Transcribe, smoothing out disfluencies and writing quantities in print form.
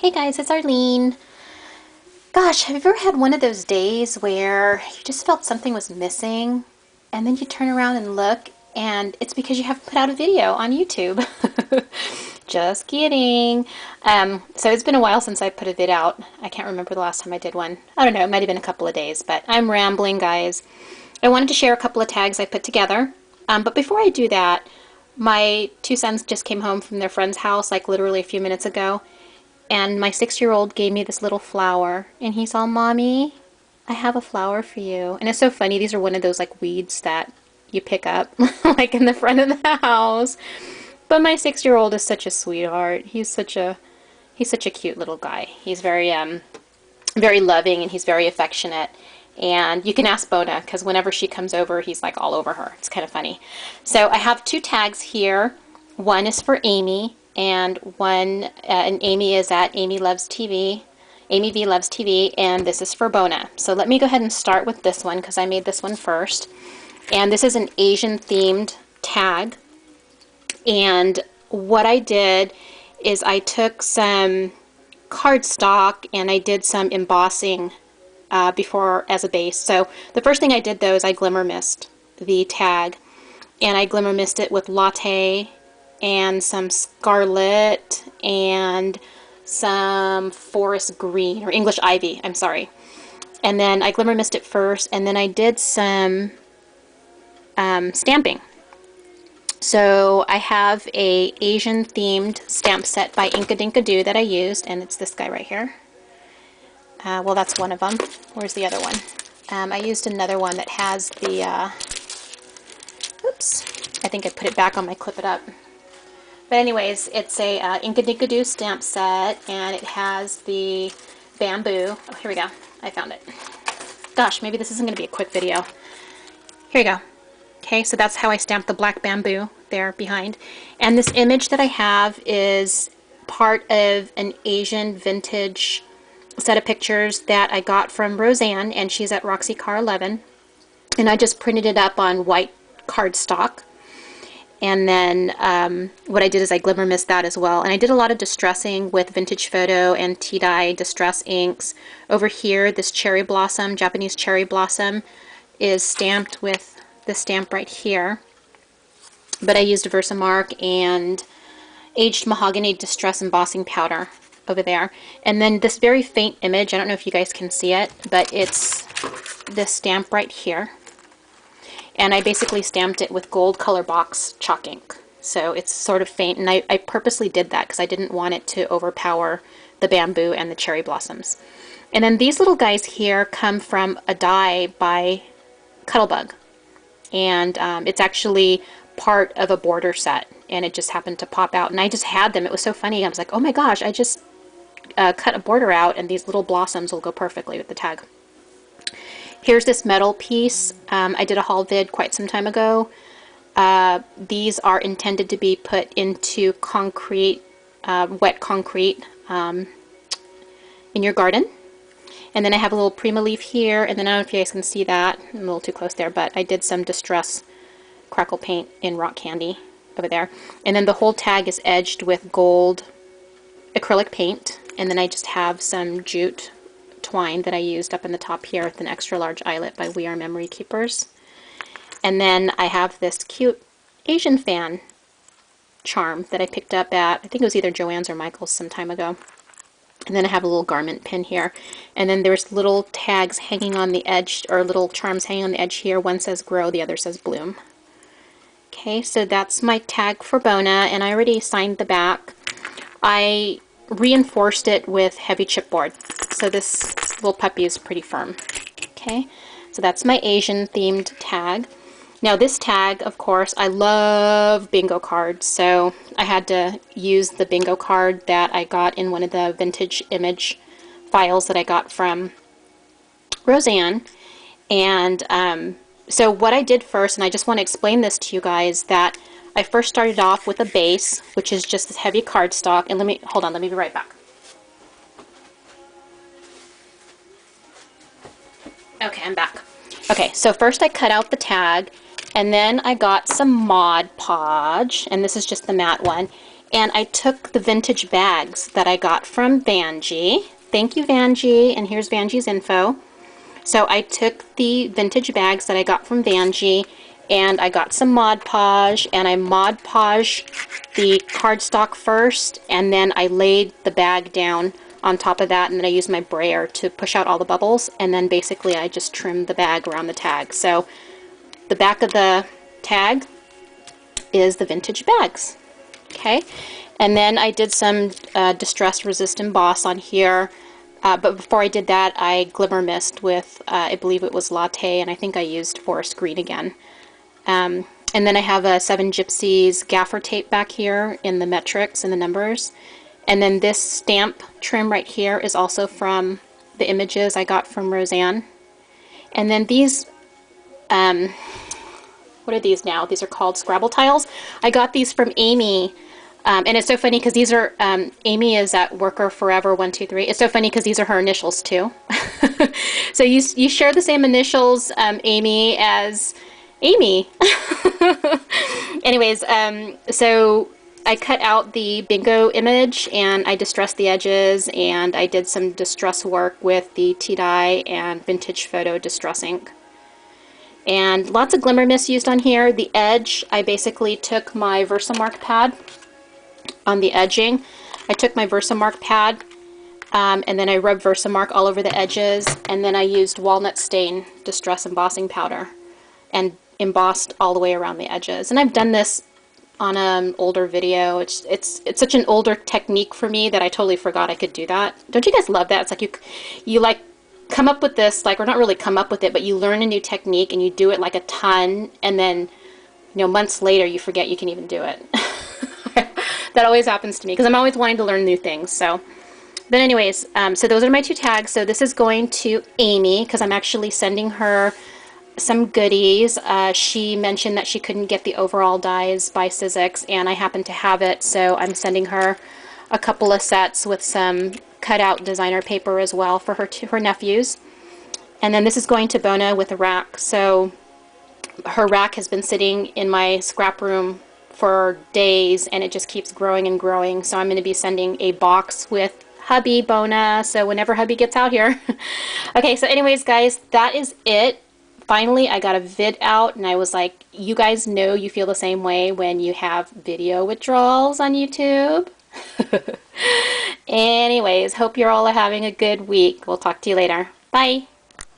Hey guys, it's Arlene. Gosh, have you ever had one of those days where you just felt something was missing and then you turn around and look and it's because you haven't put out a video on YouTube? Just kidding. So it's been a while since I put a vid out. I can't remember the last time I did one. I don't know, it might have been a couple of days, but I'm rambling, guys. I wanted to share a couple of tags I put together. But before I do that, my two sons just came home from their friend's house like literally a few minutes ago. And my 6-year-old gave me this little flower, and he's all, Mommy, I have a flower for you. And it's so funny, these are one of those like weeds that you pick up like in the front of the house. But my 6-year-old is such a sweetheart. He's such a cute little guy. He's very loving and he's very affectionate. And you can ask Bona because whenever she comes over, he's like all over her. It's kind of funny. So I have two tags here. One is for Amy, and Amy is at Amy Loves TV, Amy V Loves TV, and this is for Bona. So let me go ahead and start with this one because I made this one first. And this is an Asian themed tag. And what I did is I took some cardstock and I did some embossing before as a base. So the first thing I did though is I glimmer mist the tag, and I glimmer mist it with latte and some scarlet and some forest green, or English ivy, I'm sorry. And then I glimmer mist it first, and then I did some stamping. So I have a Asian themed stamp set by Inka Dinka Doo that I used, and it's this guy right here. Well, that's one of them. Where's the other one? I used another one that has the, oops, I think I put it back on my Clip It Up. But anyways, it's a Inka Dinka Doo stamp set, and it has the bamboo. Oh, here we go. I found it. Gosh, maybe this isn't going to be a quick video. Here you go. Okay, so that's how I stamped the black bamboo there behind. And this image that I have is part of an Asian vintage set of pictures that I got from Roseanne, and she's at Roxy Car 11. And I just printed it up on white cardstock. And then what I did is I glimmer mist that as well. And I did a lot of distressing with Vintage Photo and Tea-Dye distress inks. Over here, this cherry blossom, Japanese cherry blossom, is stamped with this stamp right here. But I used Versamark and aged mahogany distress embossing powder over there. And then this very faint image, I don't know if you guys can see it, but it's this stamp right here. And I basically stamped it with gold color box chalk ink. So it's sort of faint, and I purposely did that because I didn't want it to overpower the bamboo and the cherry blossoms. And then these little guys here come from a die by Cuttlebug. And it's actually part of a border set, and it just happened to pop out. And I just had them. It was so funny. I was like, oh my gosh, I just cut a border out, and these little blossoms will go perfectly with the tag. Here's this metal piece. I did a haul vid quite some time ago. These are intended to be put into concrete, wet concrete in your garden. And then I have a little Prima leaf here, and then I don't know if you guys can see that. I'm a little too close there, but I did some distress crackle paint in rock candy over there. And then the whole tag is edged with gold acrylic paint, and then I just have some jute twine that I used up in the top here with an extra large eyelet by We Are Memory Keepers. And then I have this cute Asian fan charm that I picked up at, I think it was either Joann's or Michael's some time ago. And then I have a little garment pin here. And then there's little tags hanging on the edge, or little charms hanging on the edge here. One says grow, the other says bloom. Okay, so that's my tag for Bona, and I already signed the back. I reinforced it with heavy chipboard. So this little puppy is pretty firm. Okay, so that's my Asian themed tag. Now this tag, of course, I love bingo cards, so I had to use the bingo card that I got in one of the vintage image files that I got from Roseanne. And so what I did first, and I just want to explain this to you guys, that I first started off with a base, which is just this heavy cardstock. And hold on, let me be right back. Okay, I'm back. Okay, so first I cut out the tag, and then I got some Mod Podge, and this is just the matte one, And I took the vintage bags that I got from Vanjie. Thank you, Vanjie, and here's Vanjie's info. So I took the vintage bags that I got from Vanjie, and I got some Mod Podge, and I Mod Podge the cardstock first, and then I laid the bag down on top of that, and then I used my brayer to push out all the bubbles, and then basically I just trimmed the bag around the tag. So the back of the tag is the vintage bags. Okay, and then I did some distress resist emboss on here, but before I did that I glimmer mist with I believe it was Latte, and I think I used Forest Green again. And then I have a 7 Gypsies gaffer tape back here in the metrics and the numbers. And then this stamp trim right here is also from the images I got from Roseanne. And then these, what are these now? These are called Scrabble tiles. I got these from Amy. And it's so funny because these are, Amy is at Worker Forever 123. It's so funny because these are her initials too. So you share the same initials, Amy, as Amy. Anyways, so I cut out the bingo image and I distressed the edges, and I did some distress work with the tea dye and vintage photo distress ink. And lots of glimmer mist used on here. The edge, I basically took my Versamark pad on the edging. I took my Versamark pad and then I rubbed Versamark all over the edges, and then I used walnut stain distress embossing powder and embossed all the way around the edges. And I've done this on an older video. It's such an older technique for me that I totally forgot I could do that. Don't you guys love that? It's like you like come up with this, like, or not really come up with it, but you learn a new technique and you do it like a ton, and then, you know, months later you forget you can even do it. That always happens to me because I'm always wanting to learn new things. So, but anyways, so those are my 2 tags. So this is going to Amy because I'm actually sending her some goodies. She mentioned that she couldn't get the overall dies by Sizzix, and I happen to have it, so I'm sending her a couple of sets with some cutout designer paper as well for her nephews. And then this is going to Bona with a rack. So her rack has been sitting in my scrap room for days, and it just keeps growing and growing. So I'm going to be sending a box with hubby Bona, so whenever hubby gets out here. Okay, so anyways, guys, that is it. Finally, I got a vid out, and I was like, you guys know you feel the same way when you have video withdrawals on YouTube. Anyways, hope you're all having a good week. We'll talk to you later. Bye.